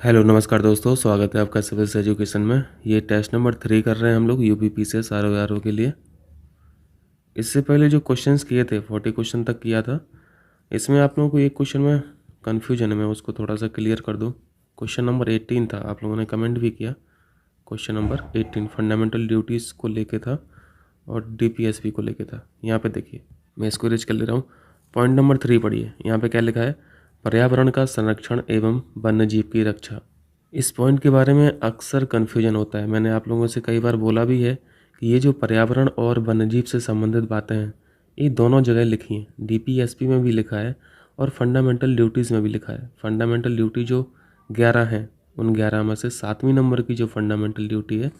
Hello नमस्कार दोस्तों, स्वागत है आपका सिविल्स एजुकेशन में। ये टेस्ट नंबर 3 कर रहे हैं हम लोग यूपीपीसीएस आरओ के लिए। इससे पहले जो क्वेश्चंस किए थे 40 क्वेश्चन तक किया था। इसमें आप लोगों को एक क्वेश्चन में कन्फ्यूजन है, मैं उसको थोड़ा सा क्लियर कर दूं। क्वेश्चन नंबर 18 था, आप लोगों ने कमेंट भी किया। क्वेश्चन नंबर 18 फंडामेंटल ड्यूटीज़ को लेके था और डीपीएसपी को लेके था। यहाँ पे देखिए, मैं इसको रीच कर ले रहा हूँ। पॉइंट नंबर 3 पढ़िए, यहाँ पे क्या लिखा है? पर्यावरण का संरक्षण एवं वन्यजीव की रक्षा। इस पॉइंट के बारे में अक्सर कन्फ्यूजन होता है। मैंने आप लोगों से कई बार बोला भी है कि ये जो पर्यावरण और वन्यजीव से संबंधित बातें हैं, ये दोनों जगह लिखी हैं। डीपीएसपी में भी लिखा है और फंडामेंटल ड्यूटीज़ में भी लिखा है। फंडामेंटल ड्यूटी जो 11 हैं, उन 11 में से 7वीं नंबर की जो फंडामेंटल ड्यूटी है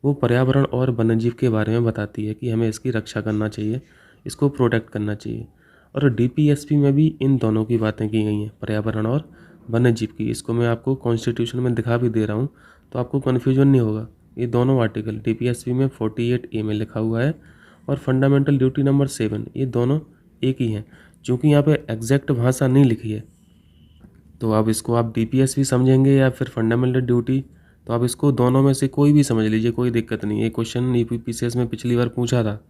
वो पर्यावरण और वन्यजीव के बारे में बताती है कि हमें इसकी रक्षा करना चाहिए, इसको प्रोटेक्ट करना चाहिए। और डीपीएसपी में भी इन दोनों की बातें की गई हैं, पर्यावरण और वन्यजीव की। इसको मैं आपको कॉन्स्टिट्यूशन में दिखा भी दे रहा हूँ, तो आपको कन्फ्यूजन नहीं होगा। ये दोनों आर्टिकल डीपीएसपी में 48A में लिखा हुआ है और फंडामेंटल ड्यूटी नंबर 7, ये दोनों एक ही हैं। चूँकि यहाँ पे एग्जैक्ट भाषा नहीं लिखी है, तो अब इसको आप डीपीएसपी समझेंगे या फिर फंडामेंटल ड्यूटी, तो आप इसको दोनों में से कोई भी समझ लीजिए, कोई दिक्कत नहीं। ये क्वेश्चन यूपीपीसीएस में पिछली बार पूछा था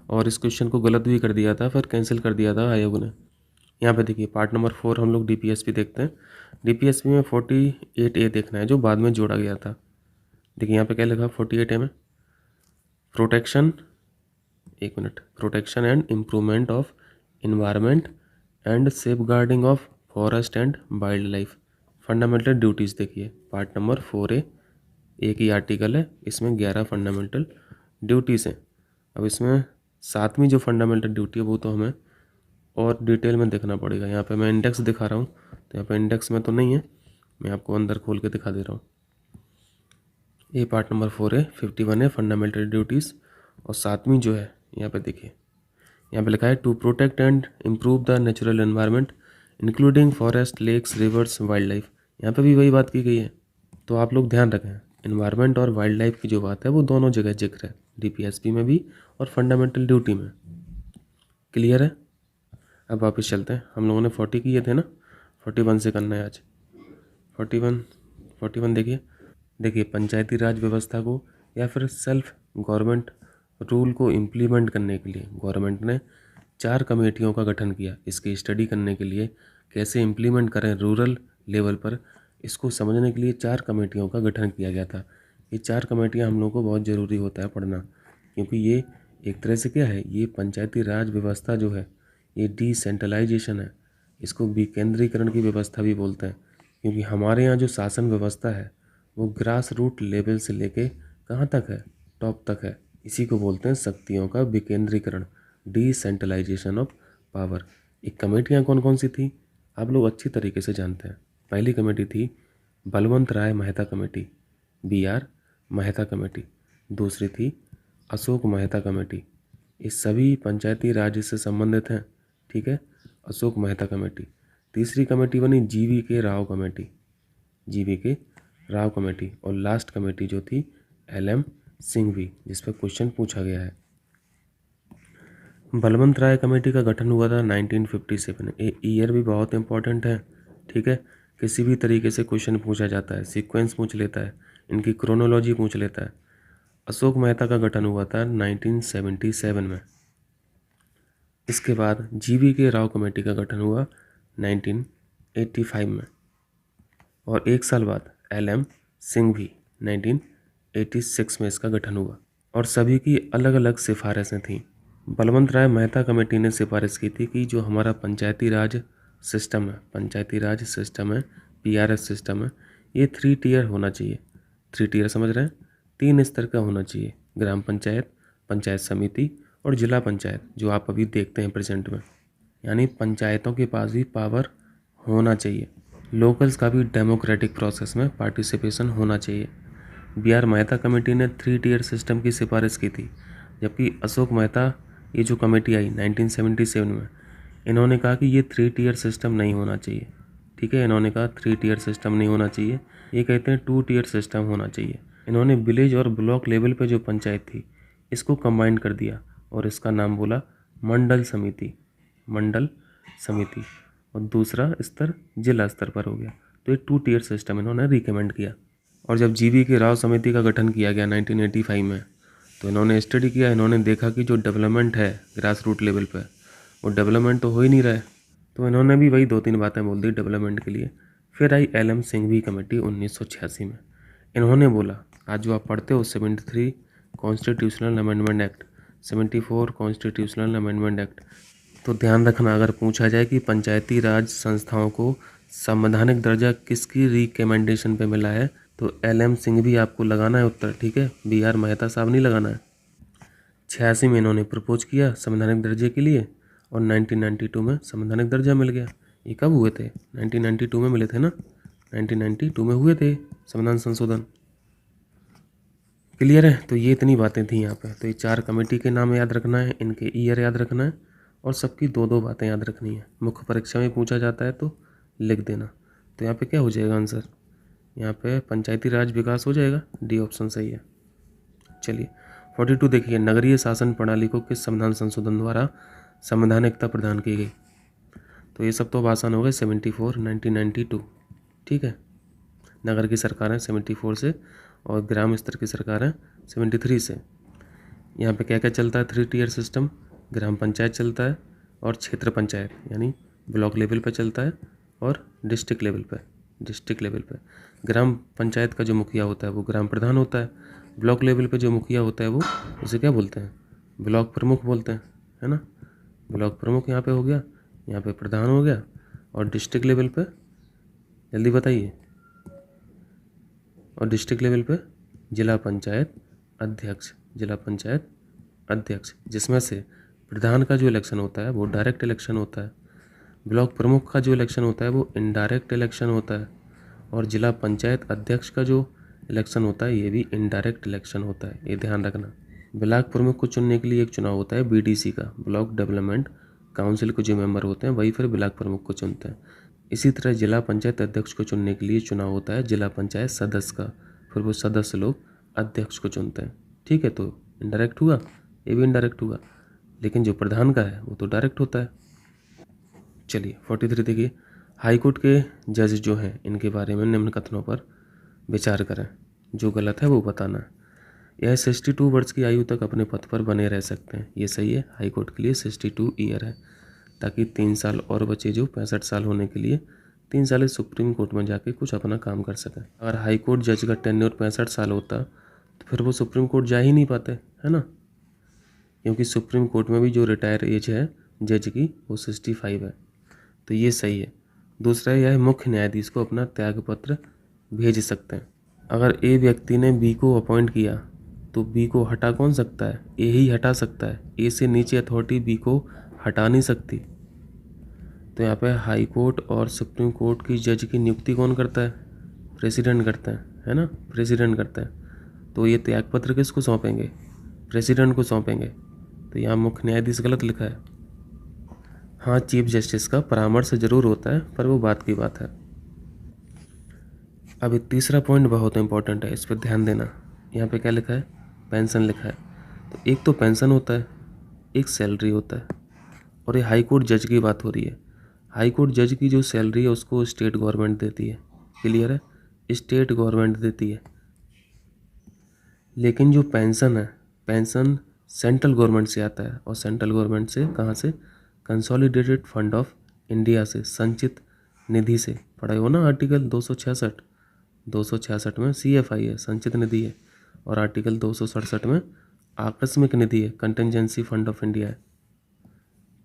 और इस क्वेश्चन को गलत भी कर दिया था, फिर कैंसिल कर दिया था आयोग ने। यहाँ पे देखिए पार्ट नंबर 4 हम लोग डीपीएसपी देखते हैं। डीपीएसपी में 48A देखना है जो बाद में जोड़ा गया था। देखिए यहाँ पे क्या लिखा 48A में? प्रोटेक्शन, एक minute, protection and improvement of environment and safeguarding of forest and wildlife. Fundamental duties देखिए पार्ट नंबर 4A, एक ही आर्टिकल है, इसमें 11 फंडामेंटल ड्यूटीज़ हैं। अब इसमें 7वीं जो फंडामेंटल ड्यूटी है वो तो हमें और डिटेल में देखना पड़ेगा। यहाँ पे मैं इंडेक्स दिखा रहा हूँ, तो यहाँ पे इंडेक्स में तो नहीं है, मैं आपको अंदर खोल के दिखा दे रहा हूँ। ये पार्ट नंबर 4 है, 51 है फंडामेंटल ड्यूटीज़। और 7वीं जो है यहाँ पे देखिए, यहाँ पे लिखा है to protect and improve the natural environment including forest, lakes, rivers, wildlife. यहाँ पे भी वही बात की गई है, तो आप लोग ध्यान रखें। एनवायरनमेंट और वाइल्ड लाइफ की जो बात है वो दोनों जगह जिक्र है, डीपीएसपी में भी और फंडामेंटल ड्यूटी में। क्लियर है? अब वापस चलते हैं। हम लोगों ने 40 किए थे ना, 41 से करना है आज। 41 देखिए पंचायती राज व्यवस्था को या फिर सेल्फ गवर्नमेंट रूल को इम्प्लीमेंट करने के लिए गवर्नमेंट ने 4 कमेटियों का गठन किया। इसकी स्टडी करने के लिए कैसे इम्प्लीमेंट करें रूरल लेवल पर, इसको समझने के लिए 4 कमेटियों का गठन किया गया था। ये 4 कमेटियाँ हम लोगों को बहुत ज़रूरी होता है पढ़ना, क्योंकि ये एक तरह से क्या है, ये पंचायती राज व्यवस्था जो है ये डिसेंट्रलाइजेशन है। इसको विकेंद्रीकरण की व्यवस्था भी बोलते हैं, क्योंकि हमारे यहाँ जो शासन व्यवस्था है वो ग्रास रूट लेवल से लेके कहाँ तक है, टॉप तक है। इसी को बोलते हैं शक्तियों का विकेंद्रीकरण, डिसेंट्रलाइजेशन ऑफ पावर। एक कमेटियाँ कौन कौन सी थी आप लोग अच्छी तरीके से जानते हैं। पहली कमेटी थी Balwant Rai Mehta committee, BR Mehta committee. दूसरी थी अशोक मेहता कमेटी। ये सभी पंचायती राज से संबंधित हैं, ठीक है, अशोक मेहता कमेटी। तीसरी कमेटी बनी GV Rao committee, GV Rao committee. और लास्ट कमेटी जो थी LM सिंघवी, जिस पर क्वेश्चन पूछा गया है। बलवंत राय कमेटी का गठन हुआ था 1957। ये ईयर भी बहुत इंपॉर्टेंट है, ठीक है। किसी भी तरीके से क्वेश्चन पूछा जाता है, सीक्वेंस पूछ लेता है, इनकी क्रोनोलॉजी पूछ लेता है। अशोक मेहता का गठन हुआ था 1977 में। इसके बाद GV राव कमेटी का गठन हुआ 1985 में। और एक साल बाद LM सिंघवी 1986 में इसका गठन हुआ। और सभी की अलग अलग सिफारिशें थीं। बलवंत राय मेहता कमेटी ने सिफारिश की थी कि जो हमारा पंचायती राज सिस्टम है, PRS सिस्टम है, ये 3 टियर होना चाहिए। 3 टियर समझ रहे हैं? 3 स्तर का होना चाहिए, ग्राम पंचायत, पंचायत समिति और जिला पंचायत, जो आप अभी देखते हैं प्रेजेंट में। यानी पंचायतों के पास भी पावर होना चाहिए। लोकल्स का भी डेमोक्रेटिक प्रोसेस में पार्टिसिपेशन होना चाहिए। BR मेहता कमेटी ने 3 टियर सिस्टम की सिफारिश की थी, जबकि अशोक मेहता, ये जो कमेटी आई 1977 में, इन्होंने कहा कि ये 3 टियर सिस्टम नहीं होना चाहिए, ठीक है। इन्होंने कहा 3 टियर सिस्टम नहीं होना चाहिए, ये कहते हैं 2 टियर सिस्टम होना चाहिए। इन्होंने विलेज और ब्लॉक लेवल पे जो पंचायत थी इसको कंबाइन कर दिया और इसका नाम बोला मंडल समिति। और दूसरा स्तर जिला स्तर पर हो गया। तो ये 2 टियर सिस्टम इन्होंने रिकमेंड किया। और जब जीवी की राव समिति का गठन किया गया 1985 में, तो इन्होंने स्टडी किया, इन्होंने देखा कि जो डेवलपमेंट है ग्रास रूट लेवल पे, वो डेवलपमेंट तो हो ही नहीं रहा है। तो इन्होंने भी वही 2-3 बातें बोल दी डेवलपमेंट के लिए। फिर आई एल एम सिंघवी कमेटी 1986 में। इन्होंने बोला आज जो आप पढ़ते हो 73 constitutional amendment act, 74 constitutional amendment act, तो ध्यान रखना अगर पूछा जाए कि पंचायती राज संस्थाओं को संवैधानिक दर्जा किसकी रिकमेंडेशन पे मिला है, तो एल एम सिंघवी आपको लगाना है उत्तर, ठीक है, बी आर मेहता साहब नहीं लगाना है। 86 में इन्होंने प्रपोज किया संवैधानिक दर्जे के लिए और 1992 में संवैधानिक दर्जा मिल गया। ये कब हुए थे? 1992 में मिले थे ना, 1992 में हुए थे संविधान संशोधन। क्लियर है? तो ये इतनी बातें थी यहाँ पे। तो ये 4 कमेटी के नाम याद रखना है, इनके ईयर याद रखना है और सबकी 2-2 बातें याद रखनी है। मुख्य परीक्षा में पूछा जाता है तो लिख देना। तो यहाँ पे क्या हो जाएगा आंसर? यहाँ पे पंचायती राज विकास हो जाएगा, डी ऑप्शन सही है। चलिए 42 देखिए, नगरीय शासन प्रणाली को किस संविधान संशोधन द्वारा संवैधानिकता प्रदान की गई? तो ये सब तो अब आसान हो गए। 74 1992, ठीक है। नगर की सरकारें 74 से और ग्राम स्तर की सरकारें 73 से। यहाँ पे क्या क्या चलता है? 3 टियर सिस्टम, ग्राम पंचायत चलता है और क्षेत्र पंचायत यानी ब्लॉक लेवल पे चलता है और डिस्ट्रिक्ट लेवल पे ग्राम पंचायत का जो मुखिया होता है वो ग्राम प्रधान होता है। ब्लॉक लेवल पे जो मुखिया होता है वो उसे क्या बोलते हैं? ब्लॉक प्रमुख बोलते हैं, है ना। ब्लॉक प्रमुख यहाँ पे हो गया, यहाँ पे प्रधान हो गया। और डिस्ट्रिक्ट लेवल पे जल्दी बताइए, और डिस्ट्रिक्ट लेवल पे जिला पंचायत अध्यक्ष, जिसमें से प्रधान का जो इलेक्शन होता है वो डायरेक्ट इलेक्शन होता है, ब्लॉक प्रमुख का जो इलेक्शन होता है वो इनडायरेक्ट इलेक्शन होता है, और जिला पंचायत अध्यक्ष का जो इलेक्शन होता है ये भी इनडायरेक्ट इलेक्शन होता है। ये ध्यान रखना। ब्लॉक प्रमुख को चुनने के लिए एक चुनाव होता है बीडीसी का, ब्लॉक डेवलपमेंट काउंसिल के जो मेंबर होते हैं वही फिर ब्लॉक प्रमुख को चुनते हैं। इसी तरह जिला पंचायत अध्यक्ष को चुनने के लिए चुनाव होता है जिला पंचायत सदस्य का, फिर वो सदस्य लोग अध्यक्ष को चुनते हैं, ठीक है। तो इनडायरेक्ट हुआ, ये भी इनडायरेक्ट हुआ, लेकिन जो प्रधान का है वो तो डायरेक्ट होता है। चलिए 43 देखिए, हाईकोर्ट के जज जो हैं इनके बारे में निम्न कथनों पर विचार करें, जो गलत है वो बताना है। यह 62 वर्ष की आयु तक अपने पद पर बने रह सकते हैं, ये सही है। हाईकोर्ट के लिए 62 ईयर है, ताकि 3 साल और बचे जो 65 साल होने के लिए 3 साल सुप्रीम कोर्ट में जाके कुछ अपना काम कर सकें। अगर हाईकोर्ट जज का टेन्योर 65 साल होता तो फिर वो सुप्रीम कोर्ट जा ही नहीं पाते, है ना, क्योंकि सुप्रीम कोर्ट में भी जो रिटायर एज है जज की वो 65 है। तो ये सही है। दूसरा यह मुख्य न्यायाधीश को अपना त्यागपत्र भेज सकते हैं। अगर ए व्यक्ति ने बी को अपॉइंट किया तो बी को हटा कौन सकता है? ए ही हटा सकता है। ए से नीचे अथॉरिटी बी को हटा नहीं सकती। तो यहाँ पे हाई कोर्ट और सुप्रीम कोर्ट की जज की नियुक्ति कौन करता है? प्रेसिडेंट करता है ना, प्रेसिडेंट करता है। तो ये त्यागपत्र किसको सौंपेंगे? प्रेसिडेंट को सौंपेंगे। तो यहाँ मुख्य न्यायाधीश गलत लिखा है। हाँ, चीफ जस्टिस का परामर्श जरूर होता है, पर वो बात की बात है। अभी तीसरा पॉइंट बहुत इंपॉर्टेंट है, इस पर ध्यान देना। यहाँ पे क्या लिखा है? पेंशन लिखा है। तो एक तो पेंशन होता है, एक सैलरी होता है, और ये हाई कोर्ट जज की बात हो रही है। हाई कोर्ट जज की जो सैलरी है उसको स्टेट गवर्नमेंट देती है, क्लियर है, स्टेट गवर्नमेंट देती है। लेकिन जो पेंशन है, पेंशन सेंट्रल गवर्नमेंट से आता है, और सेंट्रल गवर्नमेंट से कहाँ से? कंसोलिडेटेड फंड ऑफ इंडिया से, संचित निधि से। पढ़े हो ना आर्टिकल 266 में CFI है, संचित निधि है, और आर्टिकल 267 में आकस्मिक निधि है, कंटिजेंसी फंड ऑफ इंडिया है।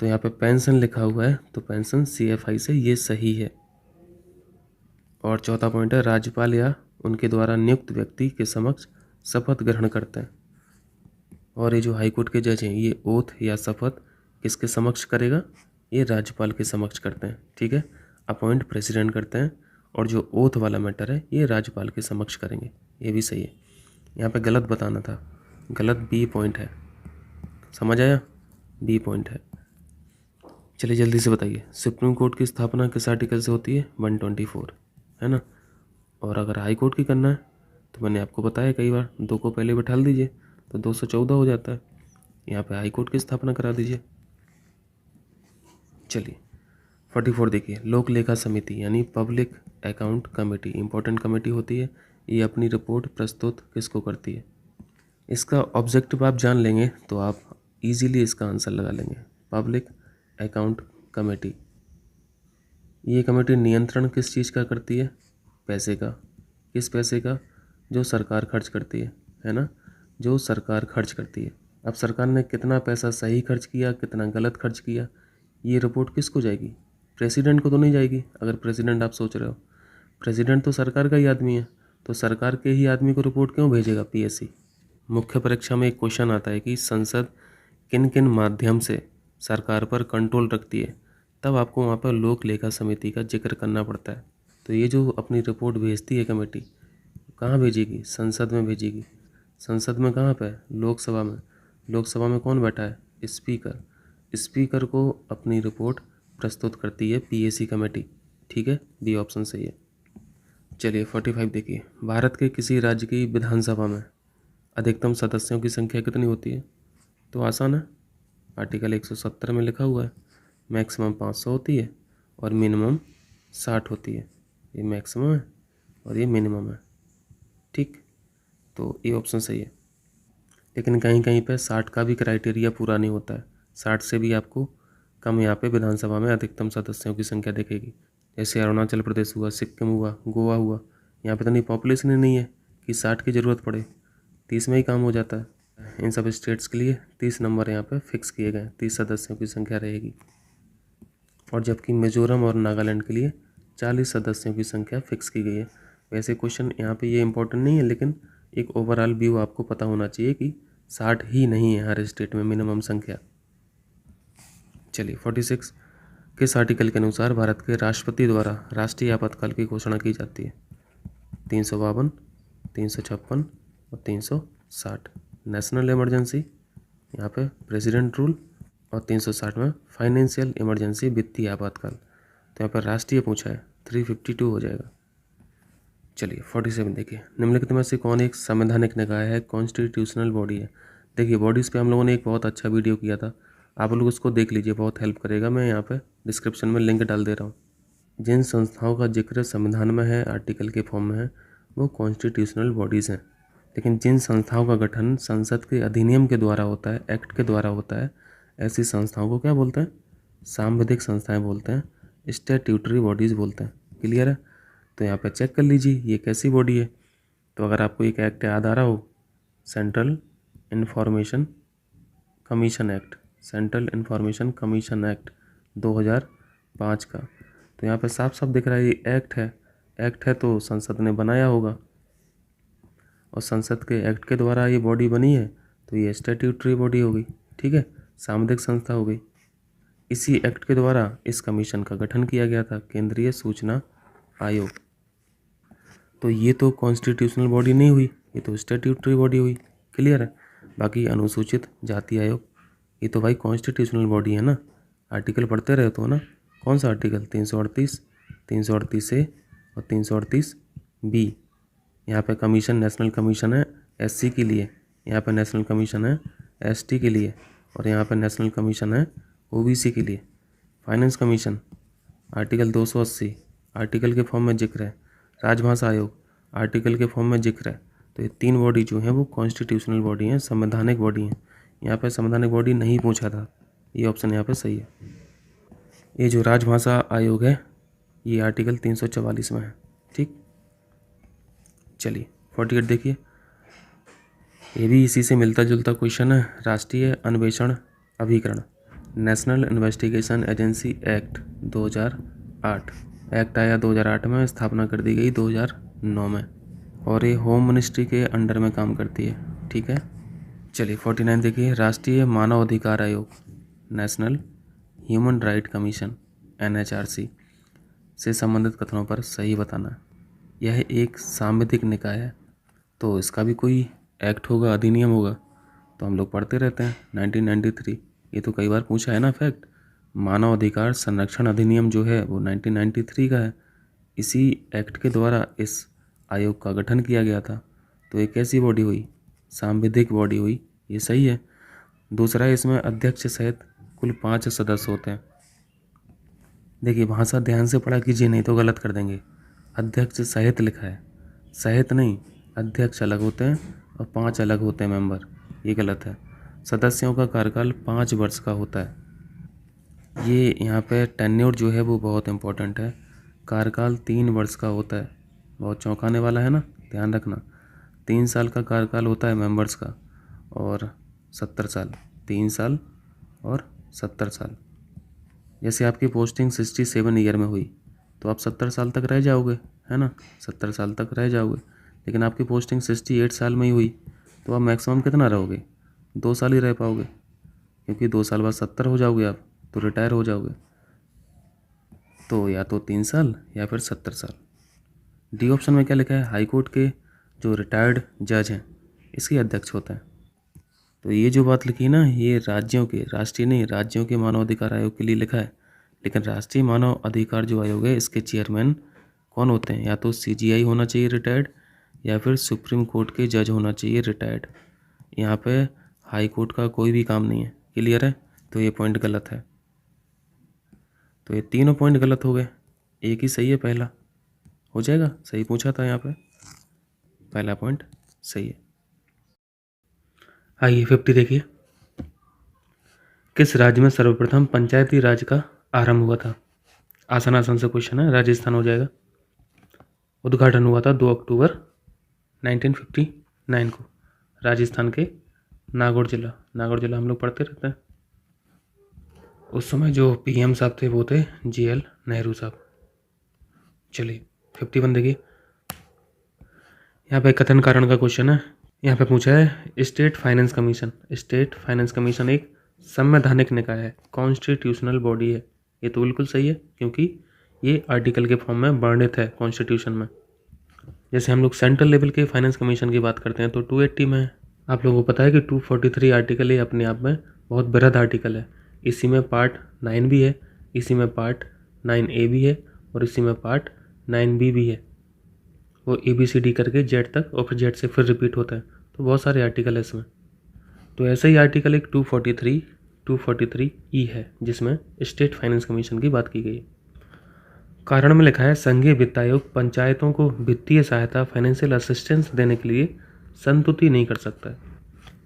तो यहाँ पे पेंशन लिखा हुआ है, तो पेंशन CFI से, ये सही है। और चौथा पॉइंट है, राज्यपाल या उनके द्वारा नियुक्त व्यक्ति के समक्ष शपथ ग्रहण करते हैं। और ये जो हाईकोर्ट के जज हैं ये ओथ या शपथ किसके समक्ष करेगा? ये राज्यपाल के समक्ष करते हैं, ठीक है। अपॉइंट प्रेसिडेंट करते हैं, और जो ओथ वाला मैटर है ये राज्यपाल के समक्ष करेंगे, ये भी सही है। यहाँ पे गलत बताना था, गलत B पॉइंट है, समझ आया? B पॉइंट है। चलिए जल्दी से बताइए, सुप्रीम कोर्ट की स्थापना किस आर्टिकल से होती है? 124, है ना। और अगर हाई कोर्ट की करना है तो मैंने आपको बताया कई बार, 2 को पहले बैठा दीजिए तो 214 हो जाता है। यहाँ पे हाई कोर्ट की स्थापना करा दीजिए। चलिए 44 देखिए, लोक लेखा समिति यानी public account committee important committee होती है। ये अपनी रिपोर्ट प्रस्तुत किसको करती है? इसका ऑब्जेक्टिव आप जान लेंगे तो आप इजीली इसका आंसर लगा लेंगे। पब्लिक अकाउंट कमेटी, ये कमेटी नियंत्रण किस चीज़ का करती है? पैसे का। किस पैसे का? जो सरकार खर्च करती है ना, जो सरकार खर्च करती है। अब सरकार ने कितना पैसा सही खर्च किया, कितना गलत खर्च किया, ये रिपोर्ट किसको जाएगी? प्रेसिडेंट को तो नहीं जाएगी। अगर प्रेसिडेंट आप सोच रहे हो, प्रेसिडेंट तो सरकार का ही आदमी है, तो सरकार के ही आदमी को रिपोर्ट क्यों भेजेगा पीएससी? मुख्य परीक्षा में एक क्वेश्चन आता है कि संसद किन किन माध्यम से सरकार पर कंट्रोल रखती है, तब आपको वहाँ पर लोक लेखा समिति का जिक्र करना पड़ता है। तो ये जो अपनी रिपोर्ट भेजती है कमेटी, कहाँ भेजेगी? संसद में भेजेगी। संसद में कहाँ पे? लोकसभा में। लोकसभा में कौन बैठा है? स्पीकर। स्पीकर को अपनी रिपोर्ट प्रस्तुत करती है पीएससी कमेटी। ठीक है, बी ऑप्शन सही है। चलिए 45 देखिए, भारत के किसी राज्य की विधानसभा में अधिकतम सदस्यों की संख्या कितनी होती है? तो आसान है, आर्टिकल 170 में लिखा हुआ है। मैक्सिमम 500 होती है और मिनिमम 60 होती है। ये मैक्सिमम है और ये मिनिमम है। ठीक, तो ये ऑप्शन सही है। लेकिन कहीं कहीं पे 60 का भी क्राइटेरिया पूरा नहीं होता है। 60 से भी आपको कम यहाँ पे विधानसभा में अधिकतम सदस्यों की संख्या दिखेगी। जैसे अरुणाचल प्रदेश हुआ, सिक्किम हुआ, गोवा हुआ, यहाँ पे तो नहीं, पॉपुलेशन ही नहीं है कि 60 की ज़रूरत पड़े, 30 में ही काम हो जाता है। इन सब स्टेट्स के लिए 30 नंबर यहाँ पे फिक्स किए गए, 30 सदस्यों की संख्या रहेगी। और जबकि मिजोरम और नागालैंड के लिए 40 सदस्यों की संख्या फिक्स की गई है। वैसे क्वेश्चन यहाँ पे ये इंपॉर्टेंट नहीं है, लेकिन एक ओवरऑल व्यू आपको पता होना चाहिए कि 60 ही नहीं है हर स्टेट में मिनिमम संख्या। चलिए 46, किस आर्टिकल के अनुसार भारत के राष्ट्रपति द्वारा राष्ट्रीय आपातकाल की घोषणा की जाती है? 352, 356 और 360। नेशनल इमरजेंसी, यहाँ पे प्रेसिडेंट रूल, और 360 में फाइनेंशियल इमरजेंसी, वित्तीय आपातकाल। तो यहाँ पर राष्ट्रीय पूछा है, 352 हो जाएगा। चलिए 47 देखिए, निम्नलिखित में से कौन एक संवैधानिक निकाय है, कॉन्स्टिट्यूशनल बॉडी है? देखिए बॉडीज़ पे हम लोगों ने एक बहुत अच्छा वीडियो किया था, आप लोग उसको देख लीजिए, बहुत हेल्प करेगा। मैं यहाँ पे डिस्क्रिप्शन में लिंक डाल दे रहा हूँ। जिन संस्थाओं का जिक्र संविधान में है, आर्टिकल के फॉर्म में है, वो कॉन्स्टिट्यूशनल बॉडीज़ हैं। लेकिन जिन संस्थाओं का गठन संसद के अधिनियम के द्वारा होता है, एक्ट के द्वारा होता है, ऐसी संस्थाओं को क्या बोलते हैं? सांविधिक संस्थाएं बोलते हैं, स्टैट्यूटरी बॉडीज़ बोलते हैं। क्लियर है? तो यहाँ पे चेक कर लीजिए ये कैसी बॉडी है। तो अगर आपको एक एक्ट याद आ रहा हो, central information commission act, central information commission act 2005 का, तो यहाँ पे साफ साफ दिख रहा है ये एक्ट है। एक्ट है तो संसद ने बनाया होगा, और संसद के एक्ट के द्वारा ये बॉडी बनी है, तो ये स्टैट्यूटरी बॉडी हो गई। ठीक है, सांविधिक संस्था हो गई। इसी एक्ट के द्वारा इस कमीशन का गठन किया गया था, केंद्रीय सूचना आयोग। तो ये तो कॉन्स्टिट्यूशनल बॉडी नहीं हुई, ये तो स्टैट्यूटरी बॉडी हुई। क्लियर है? बाकी अनुसूचित जाति आयोग, ये तो भाई कॉन्स्टिट्यूशनल बॉडी है ना, आर्टिकल पढ़ते रहे तो ना। कौन सा आर्टिकल? 338, 338 ए और 338 बी। यहाँ पे कमीशन, नेशनल कमीशन है एससी के लिए, यहाँ पे नेशनल कमीशन है एसटी के लिए, और यहाँ पे नेशनल कमीशन है ओबीसी के लिए। फाइनेंस कमीशन आर्टिकल 280 आर्टिकल के फॉर्म में जिक्र है। राजभाषा आयोग आर्टिकल के फॉर्म में जिक्र है। तो ये तीन बॉडी जो हैं वो कॉन्स्टिट्यूशनल बॉडी हैं, संवैधानिक बॉडी हैं। यहाँ पे संवैधानिक बॉडी नहीं पूछा था, ये ऑप्शन यहाँ पे सही है। ये जो राजभाषा आयोग है ये आर्टिकल 344 में है। ठीक, चलिए 48 देखिए, ये भी इसी से मिलता जुलता क्वेश्चन है। राष्ट्रीय अन्वेषण अभिकरण, national investigation agency act 2008, act आया 2008 में, स्थापना कर दी गई 2009 में, और ये होम मिनिस्ट्री के अंडर में काम करती है। ठीक है, चलिए 49 देखिए, राष्ट्रीय मानव अधिकार आयोग, national human right commission NHRC से संबंधित कथनों पर सही बताना। यह एक सांविधिक निकाय है, तो इसका भी कोई एक्ट होगा, अधिनियम होगा, तो हम लोग पढ़ते रहते हैं 1993, ये तो कई बार पूछा है ना फैक्ट। मानव अधिकार संरक्षण अधिनियम जो है वो 1993 का है। इसी एक्ट के द्वारा इस आयोग का गठन किया गया था। तो एक ऐसी बॉडी हुई, सांविधिक बॉडी हुई, ये सही है। दूसरा, इसमें अध्यक्ष सहित कुल 5 सदस्य होते हैं। देखिए भाषा ध्यान से पढ़ा कीजिए, नहीं तो गलत कर देंगे। अध्यक्ष सहित लिखा है, सहित नहीं, अध्यक्ष अलग होते हैं और 5 अलग होते हैं मेंबर, ये गलत है। सदस्यों का कार्यकाल 5 वर्ष का होता है। ये यहाँ पे टेन्योर जो है वो बहुत इम्पोर्टेंट है। कार्यकाल 3 वर्ष का होता है, बहुत चौंकाने वाला है ना, ध्यान रखना। 3 साल का कार्यकाल होता है मेंबर्स का और 70 साल, 3 साल और 70 साल। जैसे आपकी पोस्टिंग 67 ईयर में हुई तो आप 70 साल तक रह जाओगे, है ना, 70 साल तक रह जाओगे। लेकिन आपकी पोस्टिंग 68 साल में ही हुई तो आप मैक्सिमम कितना रहोगे, 2 साल ही रह पाओगे, क्योंकि 2 साल बाद 70 हो जाओगे आप, तो रिटायर हो जाओगे। तो या तो 3 साल या फिर 70 साल। डी ऑप्शन में क्या लिखा है, हाई कोर्ट के जो रिटायर्ड जज हैं इसके अध्यक्ष होते हैं। तो ये जो बात लिखी है ना, ये राज्यों के, राष्ट्रीय नहीं, राज्यों के मानव अधिकार आयोग के लिए लिखा है। लेकिन राष्ट्रीय मानव अधिकार जो आयोग है इसके चेयरमैन कौन होते हैं, या तो सीजीआई होना चाहिए रिटायर्ड, या फिर सुप्रीम कोर्ट के जज होना चाहिए रिटायर्ड। यहाँ पे हाई कोर्ट का कोई भी काम नहीं है। क्लियर है? तो ये पॉइंट गलत है। तो ये तीनों पॉइंट गलत हो गए, एक ही सही है, पहला हो जाएगा, सही पूछा था यहाँ पे, पहला पॉइंट सही है। आइए 50 देखिए, किस राज्य में सर्वप्रथम पंचायती राज का आरंभ हुआ था? आसान आसान से क्वेश्चन है, राजस्थान हो जाएगा। उद्घाटन हुआ था 2 अक्टूबर 1959 को, राजस्थान के नागौर जिला हम लोग पढ़ते रहते हैं। उस समय जो पीएम साहब थे वो थे जीएल नेहरू साहब। चलिए 51 देखिए, यहाँ पे कथन कारण का क्वेश्चन है। यहाँ पे पूछा है state finance commission. State finance commission एक संवैधानिक निकाय है, कॉन्स्टिट्यूशनल बॉडी है। ये तो बिल्कुल सही है, क्योंकि ये आर्टिकल के फॉर्म में वर्णित है कॉन्स्टिट्यूशन में। जैसे हम लोग सेंट्रल लेवल के फाइनेंस कमीशन की बात करते हैं तो 280 में है। आप लोगों को पता है कि 243 आर्टिकल ये अपने आप में बहुत बृहद आर्टिकल है। इसी में पार्ट 9 भी है, इसी में पार्ट 9A भी है और इसी में पार्ट 9B भी है। वो ABCD करके जेड तक और फिर जेड से फिर रिपीट होता है, तो बहुत सारे आर्टिकल है इसमें। तो ऐसा ही आर्टिकल एक 243E है जिसमें स्टेट फाइनेंस कमीशन की बात की गई है। कारण में लिखा है संघीय वित्त आयोग पंचायतों को वित्तीय सहायता, फाइनेंशियल असिस्टेंस देने के लिए संतुति नहीं कर सकता है।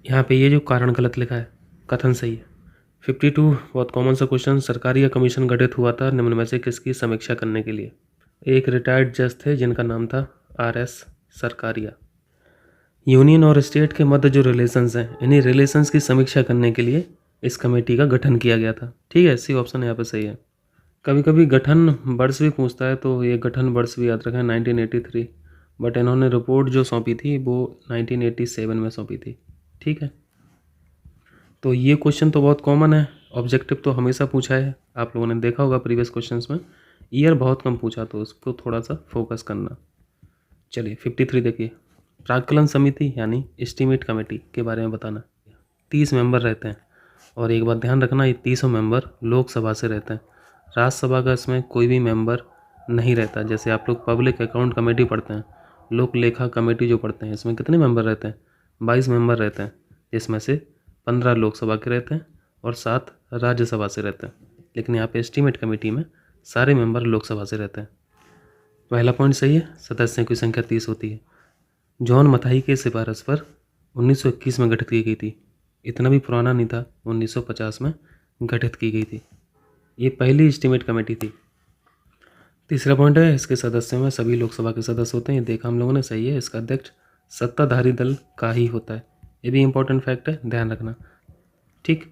यहाँ पे ये जो कारण गलत लिखा है, कथन सही है। 52 बहुत कॉमन सा क्वेश्चन, सरकारी या कमीशन गठित हुआ था निम्न में से किसकी समीक्षा करने के लिए? एक रिटायर्ड जज थे जिनका नाम था RS सरकारिया। यूनियन और स्टेट के मध्य जो रिलेशंस हैं, इन्हीं रिलेशंस की समीक्षा करने के लिए इस कमेटी का गठन किया गया था। ठीक है, सी ऑप्शन यहाँ पे सही है। कभी कभी गठन वर्ष भी पूछता है तो ये गठन वर्ष भी याद रखें 1983, बट इन्होंने रिपोर्ट जो सौंपी थी वो 1987 में सौंपी थी। ठीक है, तो ये क्वेश्चन तो बहुत कॉमन है, ऑब्जेक्टिव तो हमेशा पूछा है, आप लोगों ने देखा होगा प्रीवियस क्वेश्चंस में। ईयर बहुत कम पूछा, तो उसको थोड़ा सा फोकस करना। चलिए 53 देखिए, प्राक्कलन समिति यानी एस्टीमेट कमेटी के बारे में बताना। 30 मेंबर रहते हैं और एक बात ध्यान रखना, ये 30 मेंबर लोकसभा से रहते हैं। राज्यसभा का इसमें कोई भी मेंबर नहीं रहता। जैसे आप लोग पब्लिक अकाउंट कमेटी पढ़ते हैं, लोक लेखा कमेटी जो पढ़ते हैं, इसमें कितने मेंबर रहते हैं? 22 मेंबर रहते हैं, जिसमें से 15 लोकसभा के रहते हैं और 7 राज्यसभा से रहते हैं। लेकिन यहाँ पे एस्टीमेट कमेटी में सारे मेंबर लोकसभा से रहते हैं। पहला पॉइंट सही है, सदस्यों की संख्या 30 होती है। जॉन मथाई के सिफारिश पर 1921 में गठित की गई थी। इतना भी पुराना नहीं था, 1950 में गठित की गई थी। ये पहली एस्टीमेट कमेटी थी। तीसरा पॉइंट है, इसके सदस्यों में सभी लोकसभा के सदस्य होते हैं। ये देखा हम लोगों ने, सही है। इसका अध्यक्ष सत्ताधारी दल का ही होता है। ये भी इंपॉर्टेंट फैक्ट है, ध्यान रखना। ठीक,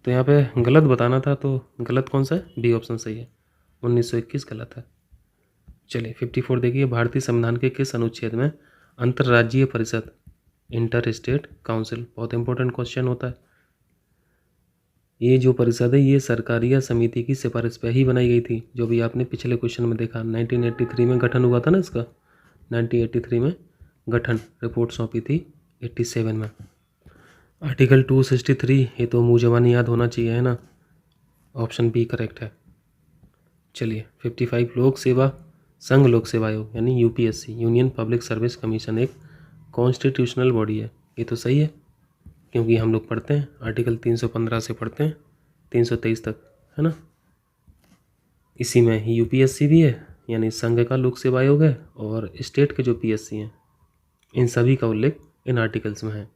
तो यहाँ पे गलत बताना था, तो गलत कौन सा है? बी ऑप्शन सही है, 1921 गलत है। चलिए 54 देखिए, भारतीय संविधान के किस अनुच्छेद में अंतर्राज्यीय परिषद, इंटर स्टेट काउंसिल, बहुत इंपॉर्टेंट क्वेश्चन होता है। ये जो परिषद है ये सरकारी या समिति की सिफारिश पर ही बनाई गई थी, जो भी आपने पिछले क्वेश्चन में देखा। 1983 में गठन हुआ था ना इसका, 1983 में गठन, रिपोर्ट सौंपी थी 87 में। आर्टिकल 263, ये तो मुँह जबानी याद होना चाहिए, है ना, ऑप्शन बी करेक्ट है। चलिए 55 लोक सेवा संघ लोक सेवा आयोग यानी UPSC, union public service commission, एक कॉन्स्टिट्यूशनल बॉडी है। ये तो सही है, क्योंकि हम लोग पढ़ते हैं आर्टिकल 315 से पढ़ते हैं 323 तक, है ना। इसी में यूपीएससी भी है, यानी संघ का लोक सेवा आयोग है, और स्टेट के जो पीएससी हैं इन सभी का उल्लेख इन आर्टिकल्स में है।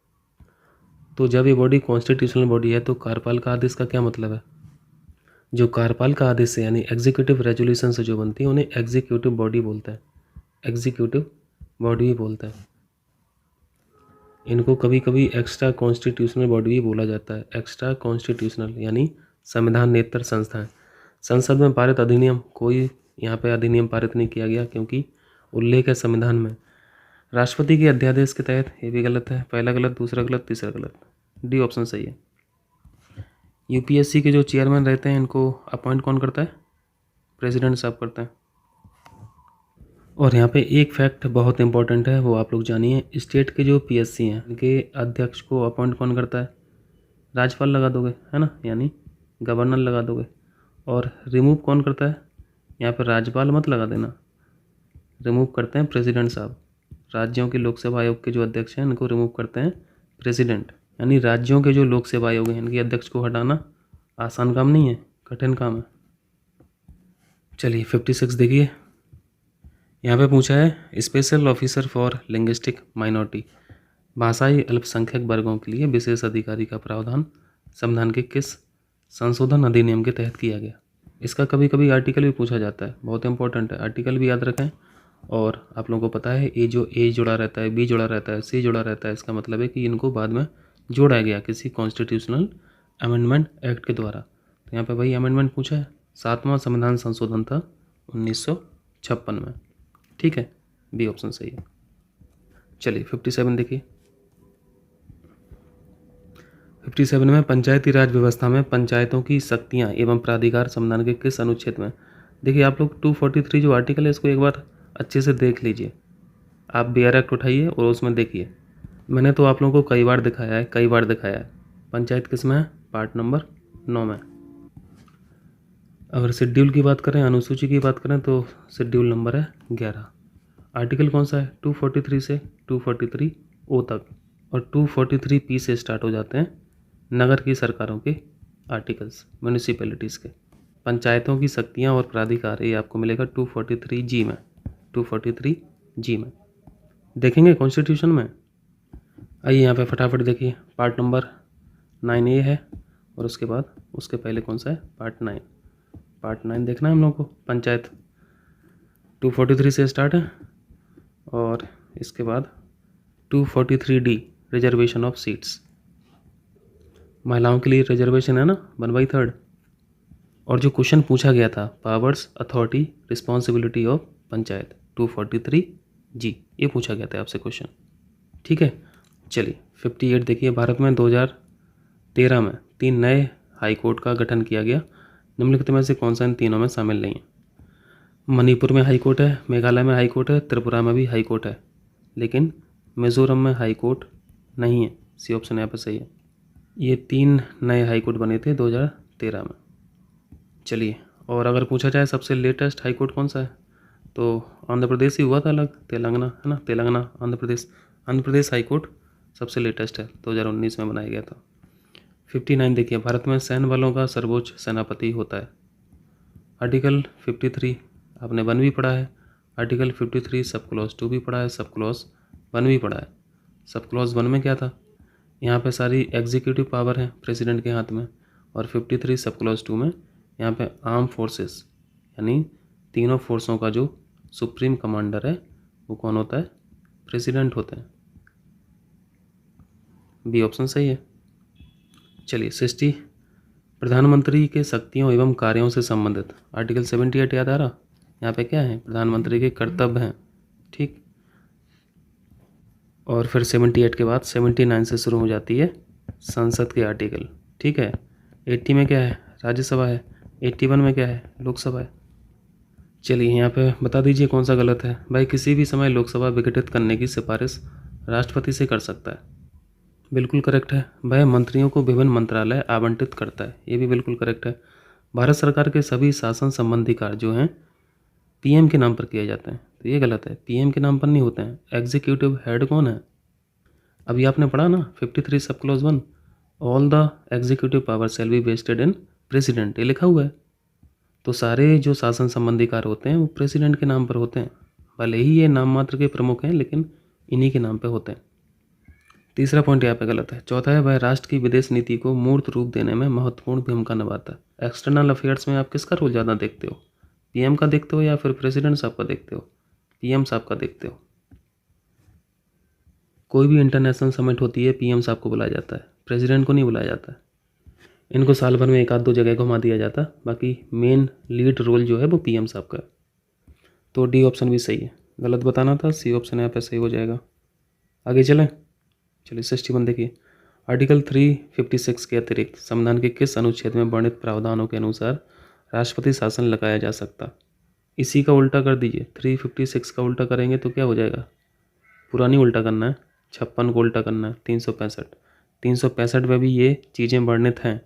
तो जब ये बॉडी कॉन्स्टिट्यूशनल बॉडी है तो कार्यपाल का आदेश का क्या मतलब है? जो कार्यपाल का आदेश है यानी एग्जीक्यूटिव रेजोल्यूशन से जो बनती है उन्हें एग्जीक्यूटिव बॉडी बोलता है, एग्जीक्यूटिव बॉडी भी बोलता है। इनको कभी कभी एक्स्ट्रा कॉन्स्टिट्यूशनल बॉडी भी बोला जाता है। एक्स्ट्रा कॉन्स्टिट्यूशनल यानी संविधानेतर संस्थाएं। संसद में पारित अधिनियम, कोई यहाँ पे अधिनियम पारित नहीं किया गया क्योंकि उल्लेख है संविधान में। राष्ट्रपति के अध्यादेश के तहत, ये भी गलत है, पहला गलत, दूसरा गलत, तीसरा गलत, डी ऑप्शन सही है। यूपीएससी के जो चेयरमैन रहते हैं इनको अपॉइंट कौन करता है? प्रेसिडेंट साहब करते हैं। और यहाँ पे एक फैक्ट बहुत इंपॉर्टेंट है, वो आप लोग जानिए। स्टेट के जो पीएससी हैं इनके अध्यक्ष को अपॉइंट कौन करता है? राज्यपाल लगा दोगे, है ना, यानी गवर्नर लगा दोगे। और रिमूव कौन करता है? यहाँ पर राज्यपाल मत लगा देना, रिमूव करते हैं प्रेसिडेंट साहब। राज्यों के लोक सेवा आयोग के जो अध्यक्ष हैं इनको रिमूव करते हैं प्रेसिडेंट। यानी राज्यों के जो लोक सेवा आयोग हैं इनके अध्यक्ष को हटाना आसान काम नहीं है, कठिन काम है। चलिए 56 देखिए, यहाँ पे पूछा है special officer for linguistic minority, भाषाई अल्पसंख्यक वर्गों के लिए विशेष अधिकारी का प्रावधान संविधान के किस संशोधन अधिनियम के तहत किया गया? इसका कभी कभी आर्टिकल भी पूछा जाता है, बहुत इंपॉर्टेंट है, आर्टिकल भी याद रखें। और आप लोगों को पता है ये जो ए जुड़ा रहता है, बी जुड़ा रहता है, सी जुड़ा रहता है, इसका मतलब है कि इनको बाद में जोड़ा गया किसी कॉन्स्टिट्यूशनल अमेंडमेंट एक्ट के द्वारा। तो यहाँ पे वही अमेंडमेंट पूछा है, 7वां संविधान संशोधन था 1956 में, ठीक है, बी ऑप्शन सही है। चलिए 57 देखिए, 57 में पंचायती राज व्यवस्था में पंचायतों की शक्तियाँ एवं प्राधिकार संविधान के किस अनुच्छेद में? देखिए आप लोग 243 जो आर्टिकल है इसको एक बार अच्छे से देख लीजिए। आप BR एक्ट उठाइए और उसमें देखिए, मैंने तो आप लोगों को कई बार दिखाया है। पंचायत किस में है? पार्ट नंबर 9 में। अगर शेड्यूल की बात करें, अनुसूची की बात करें तो शेड्यूल नंबर है 11। आर्टिकल कौन सा है? 243 से 243O तक, और 243P से स्टार्ट हो जाते हैं नगर की सरकारों के आर्टिकल्स, म्यूनिसिपैलिटीज़ के। पंचायतों की शक्तियाँ और प्राधिकार ये आपको मिलेगा 243G में, 243G में देखेंगे कॉन्स्टिट्यूशन में। आइए यहाँ पे फटाफट देखिए, पार्ट नंबर 9A है, और उसके बाद उसके पहले कौन सा है? पार्ट 9। पार्ट 9 देखना है हम लोग को। पंचायत 243 से स्टार्ट है, और इसके बाद 243D रिजर्वेशन ऑफ सीट्स, महिलाओं के लिए रिजर्वेशन है ना, 1/3। और जो क्वेश्चन पूछा गया था, powers, authority, responsibility of panchayat, 243G, ये पूछा गया था आपसे क्वेश्चन, ठीक है। चलिए 58 देखिए, भारत में 2013 में 3 नए हाई कोर्ट का गठन किया गया, निम्नलिखित में से कौन सा इन तीनों में शामिल नहीं है? मणिपुर में हाई कोर्ट है, मेघालय में हाई कोर्ट है, त्रिपुरा में भी हाई कोर्ट है, लेकिन मिजोरम में हाई कोर्ट नहीं है। सी ऑप्शन यहाँ पर सही है। ये 3 नए हाई कोर्ट बने थे 2013 में। चलिए, और अगर पूछा जाए सबसे लेटेस्ट हाई कोर्ट कौन सा है, तो आंध्र प्रदेश ही हुआ था अलग, तेलंगाना है ना, तेलंगाना, आंध्र प्रदेश हाई कोर्ट सबसे लेटेस्ट है, 2019 में बनाया गया था। 59 देखिए, भारत में सैन्य बलों का सर्वोच्च सेनापति होता है। आर्टिकल 53 आपने 1 भी पढ़ा है, आर्टिकल 53 सब क्लॉज 2 भी पढ़ा है, सब क्लॉज 1 भी पढ़ा है। सब क्लॉज 1 में क्या था? यहाँ पे सारी एग्जीक्यूटिव पावर है प्रेसिडेंट के हाथ में, और 53 सब क्लॉज 2 में यहाँ पे आर्म फोर्सेस यानी तीनों फोर्सों का जो सुप्रीम कमांडर है वो कौन होता है? प्रेसिडेंट होता है। बी ऑप्शन सही है। चलिए 60, प्रधानमंत्री के शक्तियों एवं कार्यों से संबंधित, आर्टिकल 78 याद आ रहा? यहाँ पे क्या है? प्रधानमंत्री के कर्तव्य हैं, ठीक। और फिर 78 के बाद 79 से शुरू हो जाती है संसद के आर्टिकल, ठीक है। 80 में क्या है? राज्यसभा है। 81 में क्या है? लोकसभा है। चलिए यहाँ पे बता दीजिए कौन सा गलत है। भाई किसी भी समय लोकसभा विघटित करने की सिफारिश राष्ट्रपति से कर सकता है, बिल्कुल करेक्ट है। वह मंत्रियों को विभिन्न मंत्रालय आवंटित करता है, ये भी बिल्कुल करेक्ट है। भारत सरकार के सभी शासन संबंधी कार्य जो हैं पीएम के नाम पर किए जाते हैं, तो ये गलत है, पीएम के नाम पर नहीं होते हैं। एग्जीक्यूटिव हेड कौन है? अभी आपने पढ़ा ना 53 sub clause 1, all the executive power shall be vested in president, ये लिखा हुआ है। तो सारे जो शासन संबंधी कार्य होते हैं वो प्रेसिडेंट के नाम पर होते हैं, भले ही ये नाम मात्र के प्रमुख हैं लेकिन इन्हीं के नाम पे होते हैं। तीसरा पॉइंट यहाँ पे गलत है। चौथा है, वह राष्ट्र की विदेश नीति को मूर्त रूप देने में महत्वपूर्ण भूमिका निभाता है। एक्सटर्नल अफेयर्स में आप किसका रोल ज़्यादा देखते हो, पीएम का देखते हो या फिर प्रेसिडेंट साहब का देखते हो? पीएम साहब का देखते हो। कोई भी इंटरनेशनल समिट होती है पीएम साहब को बुलाया जाता है, प्रेसिडेंट को नहीं बुलाया जाता है। इनको साल भर में एक आध दो जगह घुमा दिया जाता है, बाकी मेन लीड रोल जो है वो पीएम साहब का है। तो डी ऑप्शन भी सही है, गलत बताना था, सी ऑप्शन यहाँ पे सही हो जाएगा। आगे चलें। चलिए 61 देखिए, आर्टिकल 356 के अतिरिक्त संविधान के किस अनुच्छेद में वर्णित प्रावधानों के अनुसार राष्ट्रपति शासन लगाया जा सकता? इसी का उल्टा कर दीजिए, 356 का उल्टा करेंगे तो क्या हो जाएगा? पुरानी उल्टा करना है, 56 को उल्टा करना है, 365 में भी ये चीज़ें वर्णित हैं,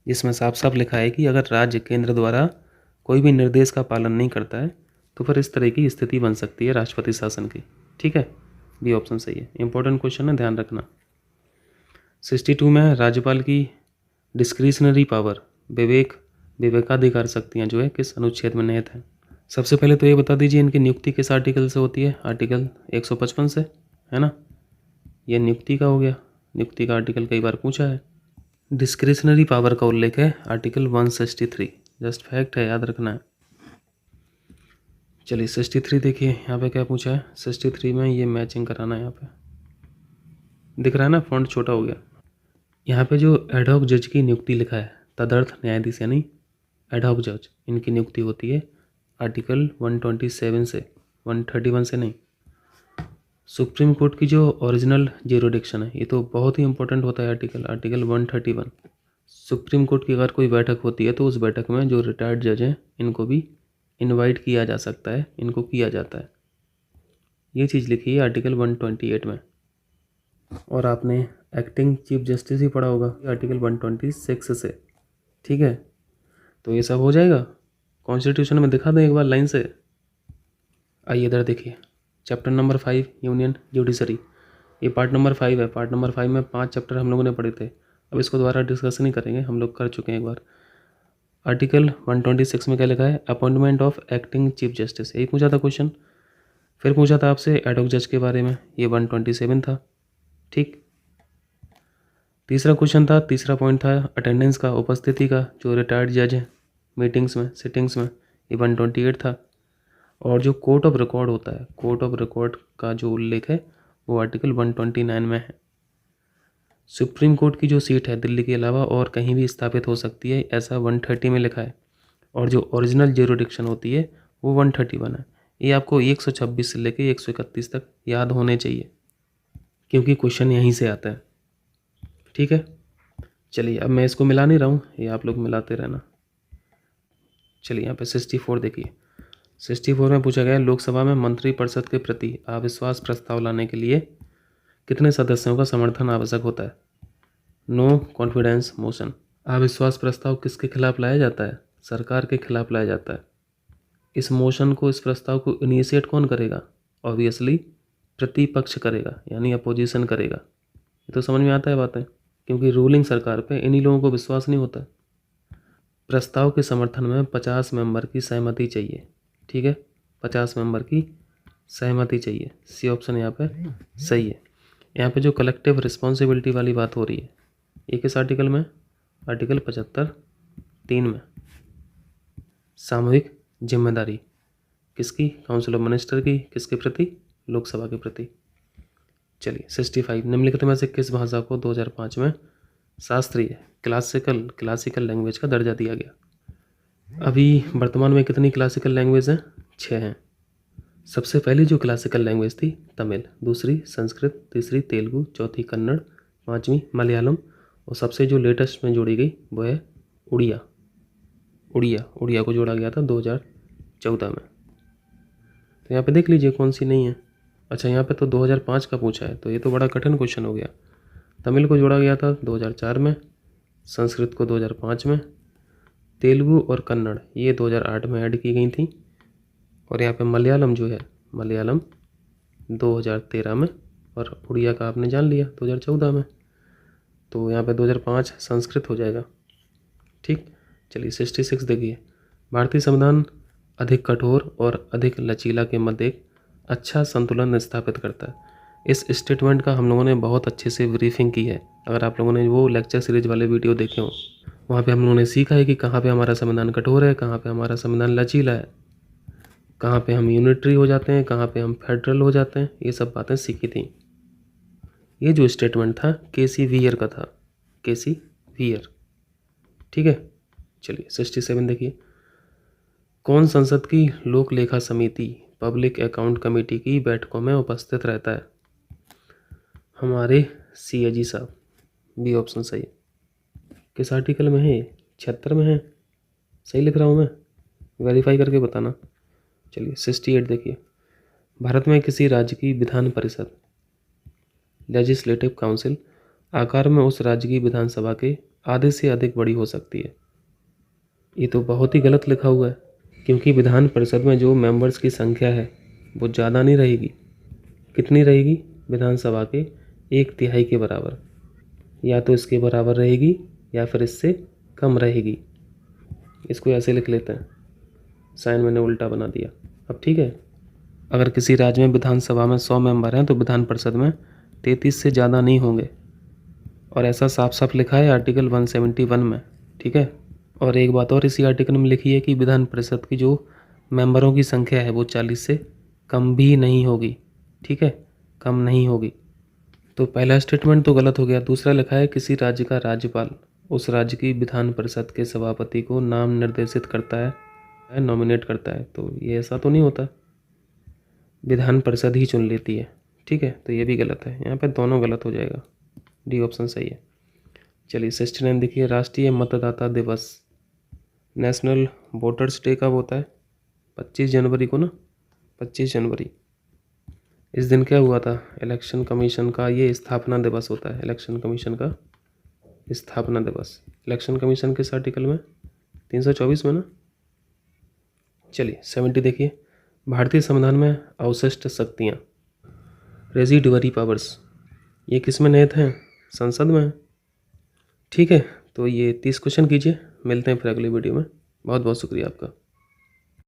जिसमें साफ साफ लिखा है कि अगर राज्य केंद्र द्वारा कोई भी निर्देश का पालन नहीं करता है तो फिर इस तरह की स्थिति बन सकती है राष्ट्रपति शासन की। ठीक है, बी ऑप्शन सही है। इंपॉर्टेंट क्वेश्चन है, ध्यान रखना। 62 में राज्यपाल की डिस्क्रिशनरी पावर, विवेकाधिकार शक्तियाँ जो है किस अनुच्छेद में निहित हैं? सबसे पहले तो ये बता दीजिए इनकी नियुक्ति किस आर्टिकल से होती है? आर्टिकल 155 से, है ना। ये नियुक्ति का हो गया, नियुक्ति का आर्टिकल कई बार पूछा है। डिस्क्रिशनरी पावर का उल्लेख है आर्टिकल 163, जस्ट फैक्ट है, याद रखना है। चलिए 63 देखिए, यहाँ पे क्या पूछा है? 63 में ये मैचिंग कराना है, यहाँ पे दिख रहा है ना, फॉन्ट छोटा हो गया। यहाँ पे जो एडहॉक जज की नियुक्ति लिखा है, तदर्थ न्यायाधीश यानी एडहॉक जज, इनकी नियुक्ति होती है आर्टिकल 127 से, 131 से नहीं। सुप्रीम कोर्ट की जो ओरिजिनल ज्यूरिडिक्शन है, ये तो बहुत ही इंपॉर्टेंट होता है आर्टिकल 131। सुप्रीम कोर्ट की अगर कोई बैठक होती है तो उस बैठक में जो रिटायर्ड जज हैं इनको भी इनवाइट किया जा सकता है, इनको किया जाता है। ये चीज़ लिखी है आर्टिकल 128 में। और आपने एक्टिंग चीफ जस्टिस ही पढ़ा होगा आर्टिकल 126 से। ठीक है, तो ये सब हो जाएगा। कॉन्स्टिट्यूशन में दिखा दें एक बार लाइन से। आइए इधर देखिए, चैप्टर नंबर 5 यूनियन जुडिशरी, ये पार्ट नंबर 5 है। पार्ट नंबर 5 में 5 चैप्टर हम लोगों ने पढ़े थे, अब इसको दोबारा डिस्कस नहीं करेंगे, हम लोग कर चुके हैं एक बार। आर्टिकल 126 में क्या लिखा है? Appointment of acting chief justice, यही पूछा था क्वेश्चन। फिर पूछा था आपसे एडहॉक जज के बारे में, ये 127 था। ठीक, तीसरा क्वेश्चन था, तीसरा पॉइंट था अटेंडेंस का, उपस्थिति का, जो रिटायर्ड जज है मीटिंग्स में, सिटिंग्स में, ये 128 था। और जो कोर्ट ऑफ रिकॉर्ड होता है, कोर्ट ऑफ रिकॉर्ड का जो उल्लेख है वो आर्टिकल 129 में है। सुप्रीम कोर्ट की जो सीट है दिल्ली के अलावा और कहीं भी स्थापित हो सकती है, ऐसा 130 में लिखा है। और जो ओरिजिनल ज्यूरिडिक्शन होती है वो 131 है। ये आपको 126 से लेकर 131 तक याद होने चाहिए, क्योंकि क्वेश्चन यहीं से आता है। ठीक है, चलिए अब मैं इसको मिला नहीं रहा हूँ, ये आप लोग मिलाते रहना। चलिए यहाँ पे 64 देखिए, 64 में पूछा गया लोकसभा में मंत्रिपरिषद के प्रति अविश्वास प्रस्ताव लाने के लिए कितने सदस्यों का समर्थन आवश्यक होता है? No confidence motion. अविश्वास प्रस्ताव किसके खिलाफ लाया जाता है? सरकार के खिलाफ लाया जाता है। इस मोशन को, इस प्रस्ताव को इनिशिएट कौन करेगा? ऑब्वियसली प्रतिपक्ष करेगा, यानी अपोजिशन करेगा। ये तो समझ में आता है बातें, क्योंकि रूलिंग सरकार पे इन्हीं लोगों को विश्वास नहीं होता। प्रस्ताव के समर्थन में 50 मेंबर की सहमति चाहिए। ठीक है, 50 मेंबर की सहमति चाहिए। सी ऑप्शन यहाँ पे सही है। यहाँ पे जो कलेक्टिव रिस्पॉन्सिबिलिटी वाली बात हो रही है, ये किस आर्टिकल में? आर्टिकल 75(3) में। सामूहिक जिम्मेदारी किसकी? काउंसिल ऑफ मिनिस्टर की, किसके प्रति? लोकसभा के प्रति। चलिए 65, निम्नलिखित में से किस भाषा को 2005 में शास्त्रीय क्लासिकल लैंग्वेज का दर्जा दिया गया? अभी वर्तमान में कितनी क्लासिकल लैंग्वेज हैं? 6 हैं। सबसे पहली जो क्लासिकल लैंग्वेज थी तमिल, दूसरी संस्कृत, तीसरी तेलुगु, चौथी कन्नड़, पांचवी मलयालम, और सबसे जो लेटेस्ट में जोड़ी गई वो है उड़िया। उड़िया को जोड़ा गया था 2014 में। तो यहाँ पे देख लीजिए कौन सी नहीं है। अच्छा, यहाँ पे तो 2005 का पूछा है, तो ये तो बड़ा कठिन क्वेश्चन हो गया। तमिल को जोड़ा गया था 2004 में, संस्कृत को 2005 में, तेलुगु और कन्नड़ ये 2008 में ऐड की गई थी, और यहाँ पे मलयालम जो है, मलयालम 2013 में, और उड़िया का आपने जान लिया 2014 में। तो यहाँ पे 2005 संस्कृत हो जाएगा। ठीक, चलिए 66 देखिए, भारतीय संविधान अधिक कठोर और अधिक लचीला के मध्य एक अच्छा संतुलन स्थापित करता है। इस स्टेटमेंट का हम लोगों ने बहुत अच्छे से ब्रीफिंग की है। अगर आप लोगों ने वो लेक्चर सीरीज वाले वीडियो देखे हो, वहाँ पे हम लोगों ने सीखा है कि कहाँ पे हमारा संविधान कठोर है, कहाँ पे हमारा संविधान लचीला है, कहाँ पे हम यूनिटरी हो जाते हैं, कहाँ पे हम फेडरल हो जाते हैं। ये सब बातें सीखी थी। ये जो स्टेटमेंट था केसी वियर का था, केसी वियर। ठीक है, चलिए 67 देखिए। कौन संसद की लोक लेखा समिति पब्लिक अकाउंट कमेटी की बैठकों में उपस्थित रहता है? हमारे CAG साहब। बी ऑप्शन सही है। किस आर्टिकल में है? 76 में है। सही लिख रहा हूँ मैं? वेरीफाई करके बताना। चलिए 68 देखिए। भारत में किसी राज्य की विधान परिषद लेजिस्लेटिव काउंसिल आकार में उस राज्य की विधानसभा के आधे से अधिक बड़ी हो सकती है। ये तो बहुत ही गलत लिखा हुआ है, क्योंकि विधान परिषद में जो मेंबर्स की संख्या है वो ज़्यादा नहीं रहेगी। कितनी रहेगी? विधानसभा के 1/3 के बराबर। या तो इसके बराबर रहेगी या फिर इससे कम रहेगी। इसको ऐसे लिख लेते हैं। साइन मैंने उल्टा बना दिया। अब ठीक है। अगर किसी राज्य में विधानसभा में 100 मेंबर हैं तो विधान परिषद में 33 से ज़्यादा नहीं होंगे, और ऐसा साफ साफ लिखा है आर्टिकल 171 में। ठीक है। और एक बात और इसी आर्टिकल में लिखी है कि विधान परिषद की जो मेंबरों की संख्या है वो 40 से कम भी नहीं होगी। ठीक है, कम नहीं होगी। तो पहला स्टेटमेंट तो गलत हो गया। दूसरा लिखा है किसी राज्य का राज्यपाल उस राज्य की विधान परिषद के सभापति को नाम निर्देशित करता है, नॉमिनेट करता है। तो ये ऐसा तो नहीं होता, विधान परिषद ही चुन लेती है। ठीक है, तो ये भी गलत है। यहाँ पे दोनों गलत हो जाएगा। डी ऑप्शन सही है। चलिए 69 देखिए। राष्ट्रीय मतदाता दिवस, नेशनल वोटर्स डे कब होता है? 25 जनवरी को ना, 25 जनवरी। इस दिन क्या हुआ था? इलेक्शन कमीशन का ये स्थापना दिवस होता है। इलेक्शन कमीशन का स्थापना दिवस। इलेक्शन कमीशन किस आर्टिकल में? 324 में ना। चलिए 70 देखिए। भारतीय संविधान में अवशिष्ट शक्तियाँ, रेजिडुअरी पावर्स, ये किस में निहित हैं? संसद में। ठीक है, तो ये 30 क्वेश्चन कीजिए। मिलते हैं फिर अगली वीडियो में। बहुत बहुत शुक्रिया आपका।